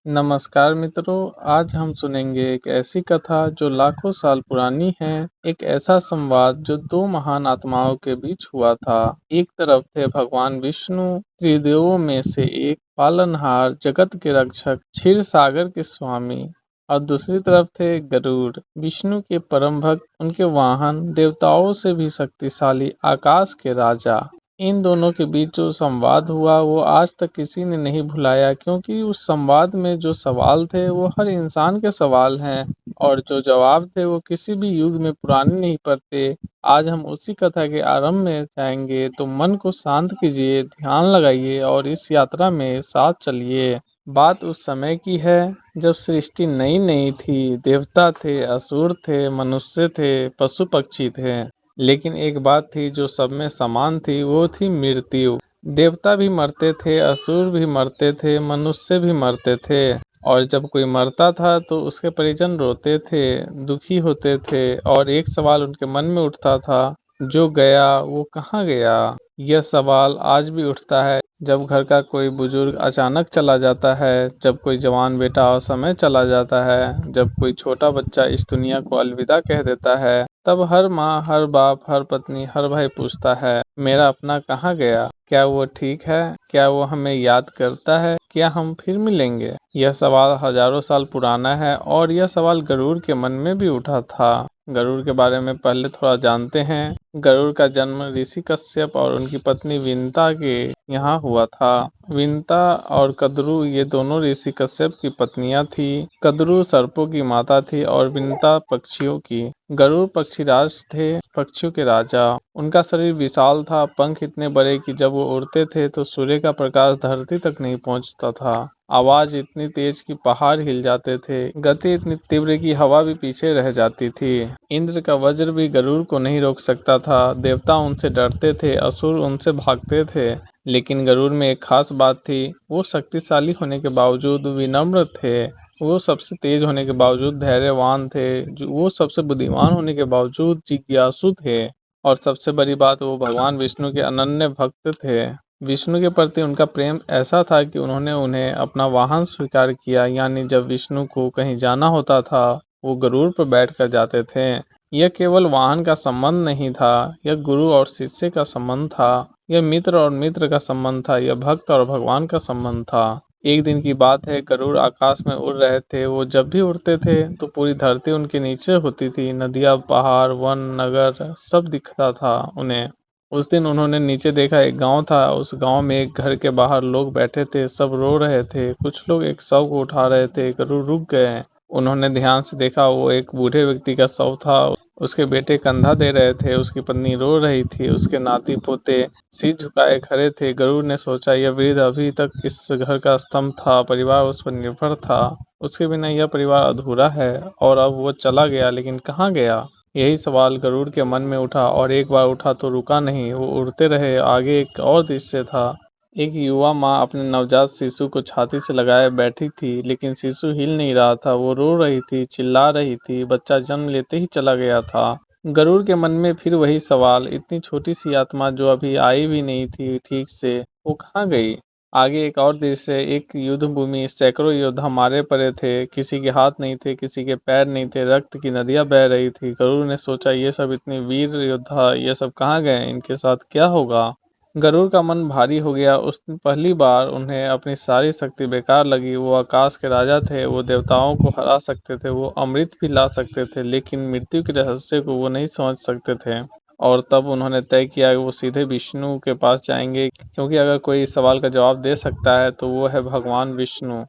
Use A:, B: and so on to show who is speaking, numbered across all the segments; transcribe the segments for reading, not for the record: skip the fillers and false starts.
A: नमस्कार मित्रों, आज हम सुनेंगे एक ऐसी कथा जो लाखों साल पुरानी है। एक ऐसा संवाद जो दो महान आत्माओं के बीच हुआ था। एक तरफ थे भगवान विष्णु, त्रिदेवों में से एक, पालनहार, जगत के रक्षक, क्षीर सागर के स्वामी। और दूसरी तरफ थे गरुड़, विष्णु के परम भक्त, उनके वाहन, देवताओं से भी शक्तिशाली, आकाश के राजा। इन दोनों के बीच जो संवाद हुआ वो आज तक किसी ने नहीं भुलाया, क्योंकि उस संवाद में जो सवाल थे वो हर इंसान के सवाल हैं और जो जवाब थे वो किसी भी युग में पुराने नहीं पड़ते। आज हम उसी कथा के आरंभ में जाएंगे, तो मन को शांत कीजिए, ध्यान लगाइए और इस यात्रा में साथ चलिए। बात उस समय की है जब सृष्टि नई नई थी। देवता थे, असुर थे, मनुष्य थे, पशु पक्षी थे। लेकिन एक बात थी जो सब में समान थी, वो थी मृत्यु। देवता भी मरते थे, असुर भी मरते थे, मनुष्य भी मरते थे। और जब कोई मरता था तो उसके परिजन रोते थे, दुखी होते थे और एक सवाल उनके मन में उठता था, जो गया वो कहाँ गया। यह सवाल आज भी उठता है जब घर का कोई बुजुर्ग अचानक चला जाता है, जब कोई जवान बेटा असमय चला जाता है, जब कोई छोटा बच्चा इस दुनिया को अलविदा कह देता है। तब हर माँ, हर बाप, हर पत्नी, हर भाई पूछता है, मेरा अपना कहाँ गया? क्या वो ठीक है? क्या वो हमें याद करता है? क्या हम फिर मिलेंगे? यह सवाल हजारों साल पुराना है और यह सवाल गरुड़ के मन में भी उठा था। गरुड़ के बारे में पहले थोड़ा जानते हैं। गरुड़ का जन्म ऋषि कश्यप और उनकी पत्नी विंता के यहाँ हुआ था। विंता और कद्रु ये दोनों ऋषि कश्यप की पत्नियां थी। कद्रु सर्पों की माता थी और विंता पक्षियों की। गरुड़ पक्षीराज थे, पक्षियों के राजा। उनका शरीर विशाल था, पंख इतने बड़े कि जब वो उड़ते थे तो सूर्य का प्रकाश धरती तक नहीं पहुंचता था। आवाज इतनी तेज कि पहाड़ हिल जाते थे। गति इतनी तीव्र कि हवा भी पीछे रह जाती थी। इंद्र का वज्र भी गरुड़ को नहीं रोक सकता था। देवता उनसे डरते थे, असुर उनसे भागते थे। लेकिन गरुड़ में एक खास बात थी, वो शक्तिशाली होने के बावजूद विनम्र थे। वो सबसे तेज होने के बावजूद धैर्यवान थे। वो सबसे बुद्धिमान होने के बावजूद जिज्ञासु थे। और सबसे बड़ी बात, वो भगवान विष्णु के अनन्य भक्त थे। विष्णु के प्रति उनका प्रेम ऐसा था कि उन्होंने उन्हें अपना वाहन स्वीकार किया, यानी जब विष्णु को कहीं जाना होता था वो गरुड़ पर बैठकर जाते थे। यह केवल वाहन का संबंध नहीं था, यह गुरु और शिष्य का संबंध था। यह मित्र और मित्र का संबंध था, यह भक्त और भगवान का संबंध था। एक दिन की बात है, गरुड़ आकाश में उड़ रहे थे। वो जब भी उड़ते थे तो पूरी धरती उनके नीचे होती थी। नदियाँ, पहाड़, वन, नगर सब दिखता था उन्हें। उस दिन उन्होंने नीचे देखा, एक गांव था। उस गांव में एक घर के बाहर लोग बैठे थे, सब रो रहे थे। कुछ लोग एक शव को उठा रहे थे। गरुड़ रुक गए। उन्होंने ध्यान से देखा, वो एक बूढ़े व्यक्ति का शव था। उसके बेटे कंधा दे रहे थे, उसकी पत्नी रो रही थी, उसके नाती पोते सिर झुकाए खड़े थे। गरुड़ ने सोचा, यह वृद्ध अभी तक इस घर का स्तंभ था, परिवार उस पर निर्भर था। उसके बिना यह परिवार अधूरा है और अब वो चला गया, लेकिन कहाँ गया? यही सवाल गरुड़ के मन में उठा और एक बार उठा तो रुका नहीं। वो उड़ते रहे। आगे एक और दृश्य था। एक युवा माँ अपने नवजात शिशु को छाती से लगाए बैठी थी, लेकिन शिशु हिल नहीं रहा था। वो रो रही थी, चिल्ला रही थी। बच्चा जन्म लेते ही चला गया था। गरुड़ के मन में फिर वही सवाल, इतनी छोटी सी आत्मा जो अभी आई भी नहीं थी ठीक से, वो कहाँ गई? आगे एक और दृश्य, एक युद्ध भूमि। सैकड़ों योद्धा मारे पड़े थे। किसी के हाथ नहीं थे, किसी के पैर नहीं थे। रक्त की नदियां बह रही थी। गरुड़ ने सोचा, ये सब इतने वीर योद्धा, ये सब कहाँ गए? इनके साथ क्या होगा? गरुड़ का मन भारी हो गया। उस दिन पहली बार उन्हें अपनी सारी शक्ति बेकार लगी। वो आकाश के राजा थे, वो देवताओं को हरा सकते थे, वो अमृत भी ला सकते थे, लेकिन मृत्यु के रहस्य को वो नहीं समझ सकते थे। और तब उन्होंने तय किया कि वो सीधे विष्णु के पास जाएंगे, क्योंकि अगर कोई इस सवाल का जवाब दे सकता है तो वो है भगवान विष्णु।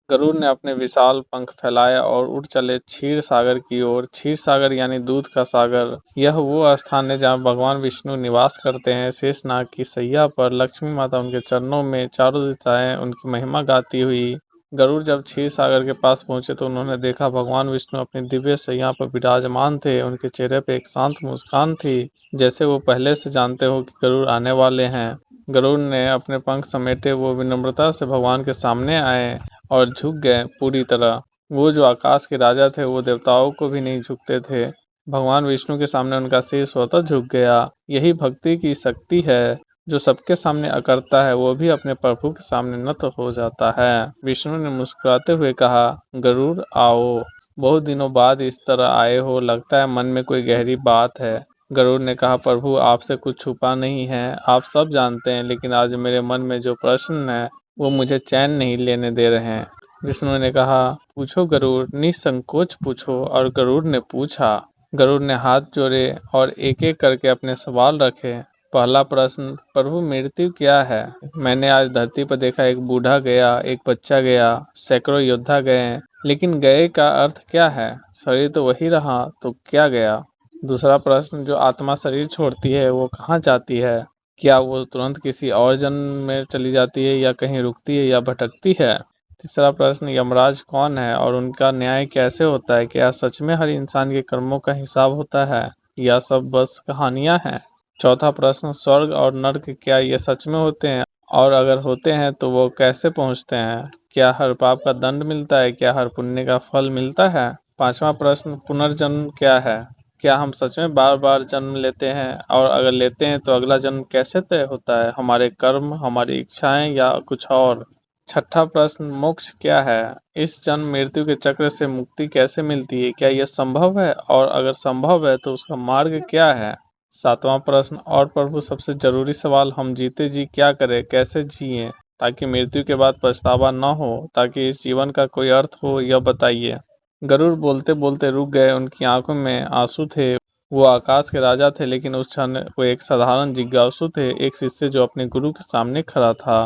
A: गरुड़ ने अपने विशाल पंख फैलाए और उड़ चले क्षीर सागर की ओर। क्षीर सागर यानी दूध का सागर। यह वो स्थान है जहाँ भगवान विष्णु निवास करते हैं। शेषनाग की सैया पर लक्ष्मी माता उनके चरणों में, चारों दिशाएं उनकी महिमा गाती हुई। गरुड़ जब क्षीर सागर के पास पहुंचे तो उन्होंने देखा, भगवान विष्णु अपनी दिव्य सैया पर विराजमान थे। उनके चेहरे पे एक शांत मुस्कान थी, जैसे वो पहले से जानते हो कि गरुड़ आने वाले हैं। गरुड़ ने अपने पंख समेटे, वो विनम्रता से भगवान के सामने आए और झुक गए पूरी तरह। वो जो आकाश के राजा थे, वो देवताओं को भी नहीं झुकते थे। भगवान विष्णु के सामने उनका सिर स्वतः झुक गया। यही भक्ति की शक्ति है। जो सबके सामने अकड़ता है वो भी अपने प्रभु के सामने नत हो जाता है। विष्णु ने मुस्कुराते हुए कहा, गरुड़ आओ, बहुत दिनों बाद इस तरह आए हो, लगता है मन में कोई गहरी बात है। गरुड़ ने कहा, प्रभु आपसे कुछ छुपा नहीं है, आप सब जानते हैं, लेकिन आज मेरे मन में जो प्रश्न है वो मुझे चैन नहीं लेने दे रहे हैं। विष्णु ने कहा, पूछो गरुड़, निसंकोच पूछो। और गरुड़ ने पूछा। गरुड़ ने हाथ जोड़े और एक एक करके अपने सवाल रखे। पहला प्रश्न, प्रभु मृत्यु क्या है? मैंने आज धरती पर देखा, एक बूढ़ा गया, एक बच्चा गया, सैकड़ों योद्धा गए, लेकिन गए का अर्थ क्या है? शरीर तो वही रहा, तो क्या गया? दूसरा प्रश्न, जो आत्मा शरीर छोड़ती है वो कहाँ जाती है? क्या वो तुरंत किसी और जन्म में चली जाती है, या कहीं रुकती है, या भटकती है? तीसरा प्रश्न, यमराज कौन है और उनका न्याय कैसे होता है? क्या सच में हर इंसान के कर्मों का हिसाब होता है, या सब बस कहानियां हैं? चौथा प्रश्न, स्वर्ग और नर्क क्या ये सच में होते हैं, और अगर होते हैं तो वो कैसे पहुंचते हैं? क्या हर पाप का दंड मिलता है, क्या हर पुण्य का फल मिलता है? पांचवा प्रश्न, पुनर्जन्म क्या है? क्या हम सच में बार बार जन्म लेते हैं, और अगर लेते हैं तो अगला जन्म कैसे तय होता है? हमारे कर्म, हमारी इच्छाएं, या कुछ और? छठा प्रश्न, मोक्ष क्या है? इस जन्म मृत्यु के चक्र से मुक्ति कैसे मिलती है? क्या यह संभव है, और अगर संभव है तो उसका मार्ग क्या है? सातवां प्रश्न, और प्रभु सबसे जरूरी सवाल, हम जीते जी क्या करें, कैसे जिएं ताकि मृत्यु के बाद पछतावा न हो, ताकि इस जीवन का कोई अर्थ हो, यह बताइए। गरुड़ बोलते बोलते रुक गए, उनकी आंखों में आंसू थे। वो आकाश के राजा थे, लेकिन उस क्षण वो एक साधारण जिज्ञासु थे, एक शिष्य जो अपने गुरु के सामने खड़ा था।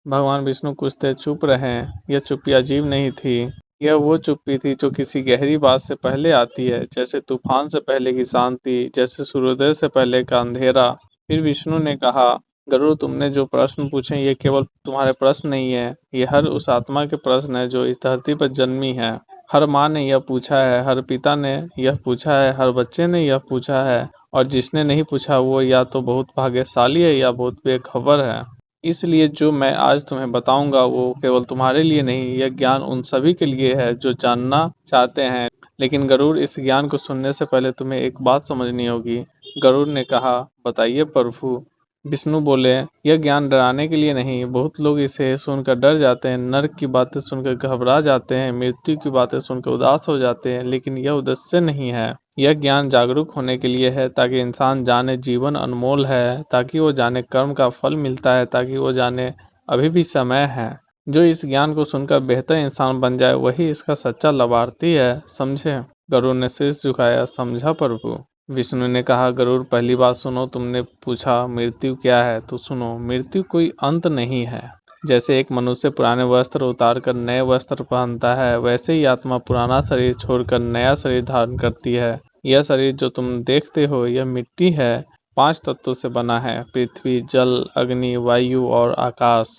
A: भगवान विष्णु कुछ देर चुप रहे। यह चुप्पी अजीब नहीं थी, यह वो चुप्पी थी जो किसी गहरी बात से पहले आती है, जैसे तूफान से पहले की शांति, जैसे सूर्योदय से पहले का अंधेरा। फिर विष्णु ने कहा, गरुड़, तुमने जो प्रश्न पूछे ये केवल तुम्हारे प्रश्न नहीं है, ये हर उस आत्मा के प्रश्न है जो इस धरती पर जन्मी है। हर माँ ने यह पूछा है, हर पिता ने यह पूछा है, हर बच्चे ने यह पूछा है, और जिसने नहीं पूछा वो या तो बहुत भाग्यशाली है या बहुत बेखबर है। इसलिए जो मैं आज तुम्हें बताऊंगा वो केवल तुम्हारे लिए नहीं, यह ज्ञान उन सभी के लिए है जो जानना चाहते हैं। लेकिन गरुड़, इस ज्ञान को सुनने से पहले तुम्हें एक बात समझनी होगी। गरुड़ ने कहा, बताइए प्रभु। विष्णु बोले, यह ज्ञान डराने के लिए नहीं, बहुत लोग इसे सुनकर डर जाते हैं, नर्क की बातें सुनकर घबरा जाते हैं, मृत्यु की बातें सुनकर उदास हो जाते हैं, लेकिन यह उद्देश्य नहीं है। यह ज्ञान जागरूक होने के लिए है, ताकि इंसान जाने जीवन अनमोल है, ताकि वो जाने कर्म का फल मिलता है, ताकि वो जाने अभी भी समय है। जो इस ज्ञान को सुनकर बेहतर इंसान बन जाए वही इसका सच्चा लाभार्थी है, समझे? गरुड़ ने शीश झुकाया, समझा प्रभु। विष्णु ने कहा, गरुड़, पहली बात सुनो, तुमने पूछा मृत्यु क्या है, तो सुनो, मृत्यु कोई अंत नहीं है। जैसे एक मनुष्य पुराने वस्त्र उतार कर नए वस्त्र पहनता है, वैसे ही आत्मा पुराना शरीर छोड़कर नया शरीर धारण करती है। यह शरीर जो तुम देखते हो यह मिट्टी है, 5 तत्वों से बना है, पृथ्वी, जल, अग्नि, वायु और आकाश।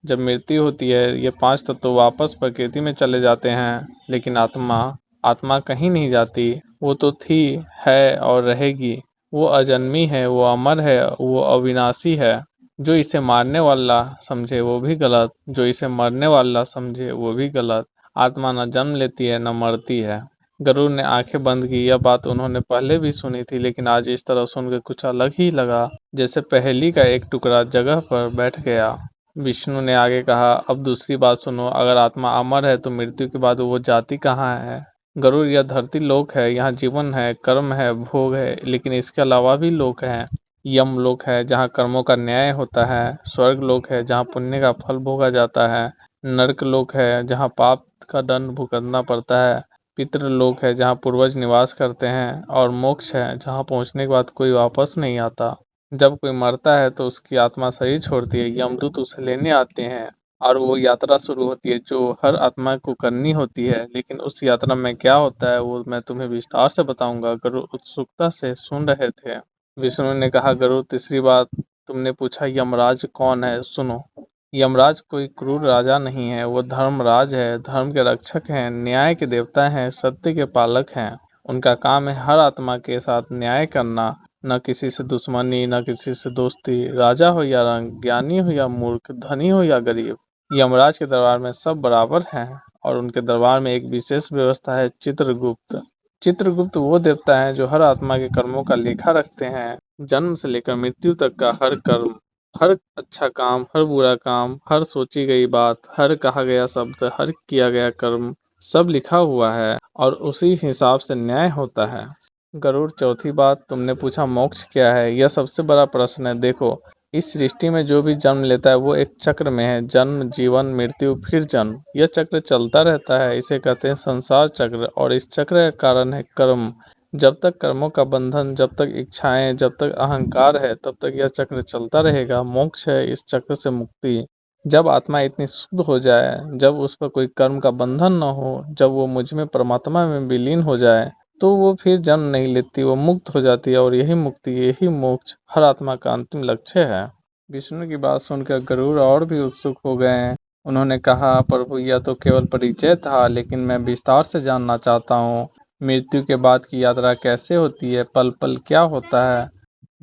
A: जब मृत्यु होती है ये 5 तत्व वापस प्रकृति में चले जाते हैं, लेकिन आत्मा आत्मा कहीं नहीं जाती। वो तो थी, है और रहेगी। वो अजन्मी है, वो अमर है, वो अविनाशी है। जो इसे मारने वाला समझे वो भी गलत, जो इसे मरने वाला समझे वो भी गलत। आत्मा न जन्म लेती है, न मरती है। गरुड़ ने आंखें बंद की। यह बात उन्होंने पहले भी सुनी थी, लेकिन आज इस तरह सुनकर कुछ अलग ही लगा, जैसे पहेली का एक टुकड़ा जगह पर बैठ गया। विष्णु ने आगे कहा, अब दूसरी बात सुनो, अगर आत्मा अमर है तो मृत्यु के बाद वो जाती कहाँ है? गरुड़, यह धरती लोक है, यहाँ जीवन है, कर्म है, भोग है, लेकिन इसके अलावा भी लोक है। यम लोक है जहाँ कर्मों का न्याय होता है, स्वर्ग लोक है जहाँ पुण्य का फल भोगा जाता है, नरक लोक है जहाँ पाप का दंड भुगतना पड़ता है, पितृलोक है जहाँ पूर्वज निवास करते हैं, और मोक्ष है जहाँ पहुँचने के बाद कोई वापस नहीं आता। जब कोई मरता है तो उसकी आत्मा शरीर छोड़ती है, यमदूत उसे लेने आते हैं, और वो यात्रा शुरू होती है जो हर आत्मा को करनी होती है। लेकिन उस यात्रा में क्या होता है वो मैं तुम्हें विस्तार से बताऊंगा। गरुड़ उत्सुकता से सुन रहे थे। विष्णु ने कहा, गरुड़, तीसरी बात, तुमने पूछा यमराज कौन है, सुनो। यमराज कोई क्रूर राजा नहीं है, वो धर्मराज है, धर्म के रक्षक हैं, न्याय के देवता हैं, सत्य के पालक हैं। उनका काम है हर आत्मा के साथ न्याय करना, न किसी से दुश्मनी, न किसी से दोस्ती। राजा हो या रंग, ज्ञानी हो या मूर्ख, धनी हो या गरीब, यमराज के दरबार में सब बराबर हैं। और उनके दरबार में एक विशेष व्यवस्था है, चित्रगुप्त। चित्रगुप्त वो देवता हैं जो हर आत्मा के कर्मों का लेखा रखते हैं, जन्म से लेकर मृत्यु तक का हर कर्म। हर अच्छा काम, हर बुरा काम, हर सोची गई बात, हर कहा गया शब्द, हर किया गया कर्म सब लिखा हुआ है और उसी हिसाब से न्याय होता है। गरुड़, चौथी बात तुमने पूछा मोक्ष क्या है, यह सबसे बड़ा प्रश्न है। देखो, इस सृष्टि में जो भी जन्म लेता है वो एक चक्र में है, जन्म, जीवन, मृत्यु, फिर जन्म। यह चक्र चलता रहता है, इसे कहते हैं संसार चक्र, और इस चक्र का कारण है कर्म। जब तक कर्मों का बंधन, जब तक इच्छाएं, जब तक अहंकार है, तब तक यह चक्र चलता रहेगा। मोक्ष है इस चक्र से मुक्ति। जब आत्मा इतनी शुद्ध हो जाए, जब उस पर कोई कर्म का बंधन न हो, जब वो मुझ में परमात्मा में विलीन हो जाए, तो वो फिर जन्म नहीं लेती, वो मुक्त हो जाती है। और यही मुक्ति, यही मोक्ष हर आत्मा का अंतिम लक्ष्य है। विष्णु की बात सुनकर गरुड़ और भी उत्सुक हो गए। उन्होंने कहा, प्रभु यह तो केवल परिचय था, लेकिन मैं विस्तार से जानना चाहता हूँ। मृत्यु के बाद की यात्रा कैसे होती है, पल पल क्या होता है?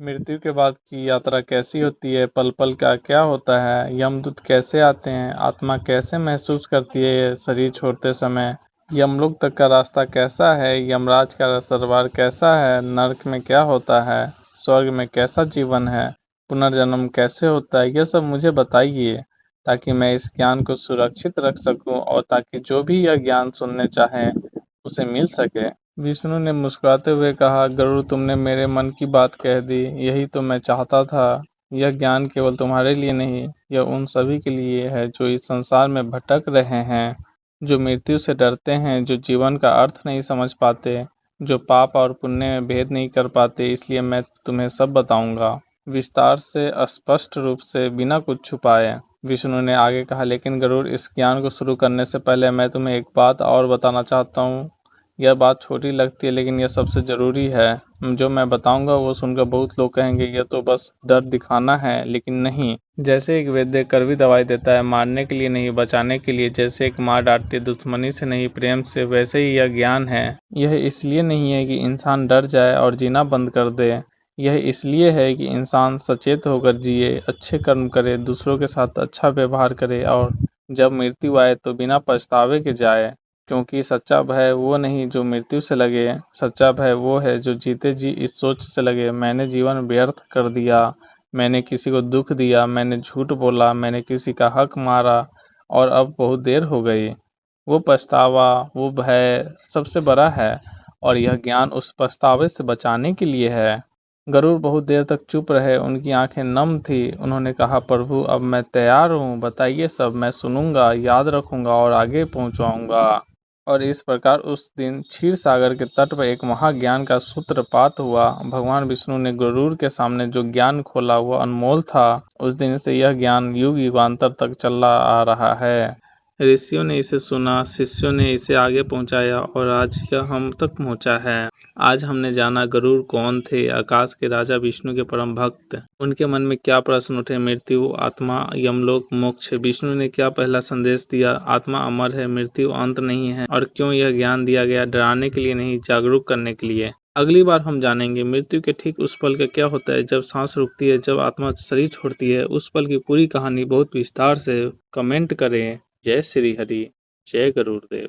A: मृत्यु के बाद की यात्रा कैसी होती है, पल पल का क्या होता है? यमदूत कैसे आते हैं? आत्मा कैसे महसूस करती है ये शरीर छोड़ते समय? यमलोक तक का रास्ता कैसा है? यमराज का दरबार कैसा है? नरक में क्या होता है? स्वर्ग में कैसा जीवन है? पुनर्जन्म कैसे होता है? यह सब मुझे बताइए, ताकि मैं इस ज्ञान को सुरक्षित रख सकूं और ताकि जो भी यह ज्ञान सुनने चाहे उसे मिल सके। विष्णु ने मुस्कुराते हुए कहा, गरुड़, तुमने मेरे मन की बात कह दी। यही तो मैं चाहता था। यह ज्ञान केवल तुम्हारे लिए नहीं, यह उन सभी के लिए है जो इस संसार में भटक रहे हैं, जो मृत्यु से डरते हैं, जो जीवन का अर्थ नहीं समझ पाते, जो पाप और पुण्य में भेद नहीं कर पाते। इसलिए मैं तुम्हें सब बताऊंगा, विस्तार से, स्पष्ट रूप से, बिना कुछ छुपाए। विष्णु ने आगे कहा, लेकिन गरुड़, इस ज्ञान को शुरू करने से पहले मैं तुम्हें एक बात और बताना चाहता हूँ। यह बात छोटी लगती है, लेकिन यह सबसे ज़रूरी है। जो मैं बताऊंगा वो सुनकर बहुत लोग कहेंगे यह तो बस डर दिखाना है, लेकिन नहीं। जैसे एक वैद्य कड़वी दवाई देता है, मारने के लिए नहीं, बचाने के लिए। जैसे एक माँ डांटती है दुश्मनी से नहीं, प्रेम से, वैसे ही यह ज्ञान है। यह इसलिए नहीं है कि इंसान डर जाए और जीना बंद कर दे। यह इसलिए है कि इंसान सचेत होकर जिए, अच्छे कर्म करे, दूसरों के साथ अच्छा व्यवहार करे, और जब मृत्यु आए तो बिना पछतावे के जाए। क्योंकि सच्चा भय वो नहीं जो मृत्यु से लगे, सच्चा भय वो है जो जीते जी इस सोच से लगे, मैंने जीवन व्यर्थ कर दिया, मैंने किसी को दुख दिया, मैंने झूठ बोला, मैंने किसी का हक मारा और अब बहुत देर हो गई। वो पछतावा, वो भय सबसे बड़ा है, और यह ज्ञान उस पछतावे से बचाने के लिए है। गरुड़ बहुत देर तक चुप रहे, उनकी आंखें नम थी। उन्होंने कहा, प्रभु अब मैं तैयार हूँ, बताइए सब, मैं सुनूंगा, याद रखूंगा और आगे पहुँचाऊंगा। और इस प्रकार उस दिन क्षीर सागर के तट पर एक महाज्ञान का सूत्रपात हुआ। भगवान विष्णु ने गरुड़ के सामने जो ज्ञान खोला वो अनमोल था। उस दिन से यह ज्ञान युग युगांतर तक चला आ रहा है। ऋषियों ने इसे सुना, शिष्यों ने इसे आगे पहुंचाया और आज यह हम तक पहुंचा है। आज हमने जाना गरुड़ कौन थे, आकाश के राजा, विष्णु के परम भक्त। उनके मन में क्या प्रश्न उठे, मृत्यु, आत्मा, यमलोक, मोक्ष। विष्णु ने क्या पहला संदेश दिया, आत्मा अमर है, मृत्यु अंत नहीं है। और क्यों यह ज्ञान दिया गया, डराने के लिए नहीं, जागरूक करने के लिए। अगली बार हम जानेंगे मृत्यु के ठीक उस पल का क्या होता है, जब सांस रुकती है, जब आत्मा शरीर छोड़ती है। उस पल की पूरी कहानी बहुत विस्तार से। कमेंट करें। जय श्री हरि, जय गरुड़देव।